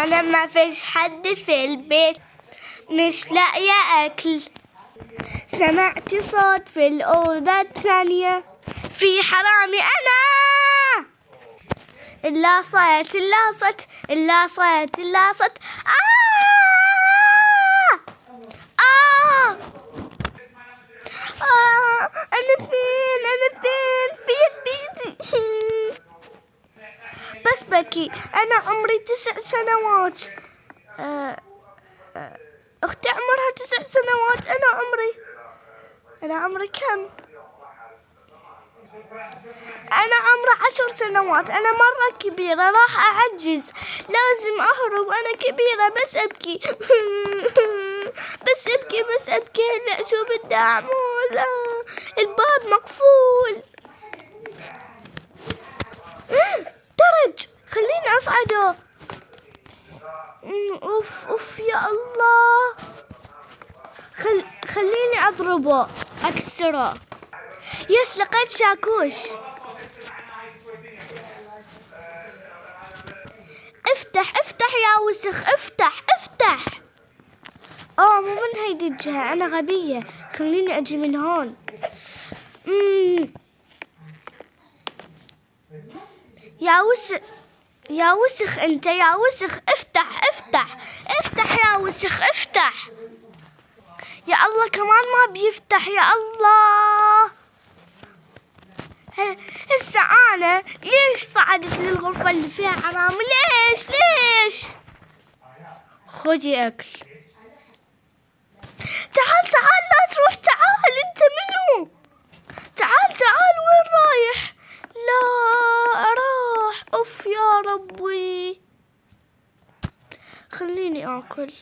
أنا ما فيش حد في البيت، مش لاقية أكل. سمعت صوت في الأوضة الثانية، في حرامي أنا. اللاصت اللاصت اللاصت اللاصت. أنا فين؟ أنا فين؟ في بيتي. بس بكي، أنا عمري 9 سنوات. أختي عمرها 9 سنوات. أنا عمري كم؟ أنا عمري 10 سنوات. أنا مرة كبيرة، راح أعجز، لازم أهرب. أنا كبيرة بس أبكي. بس أبكي بس أبكي. هلا شو بدي أعمل؟ الباب مقفول. درج، خليني أصعده. أوف يا الله. خليني أضربه، أكسره. يس، لقيت شاكوش. افتح افتح يا وسخ، افتح افتح. مو من هيدي الجهة، أنا غبية. خليني أجي من هون. يا وسخ أنت، يا وسخ، افتح افتح افتح يا وسخ، افتح. يا الله، كمان ما بيفتح. يا الله. هسه أنا ليش صعدت للغرفة اللي فيها حرام؟ ليش؟ خذي أكل. تعال لا تروح. تعال، أنت منو؟ تعال، وين رايح؟ لا راح. أوف يا ربي. خليني آكل.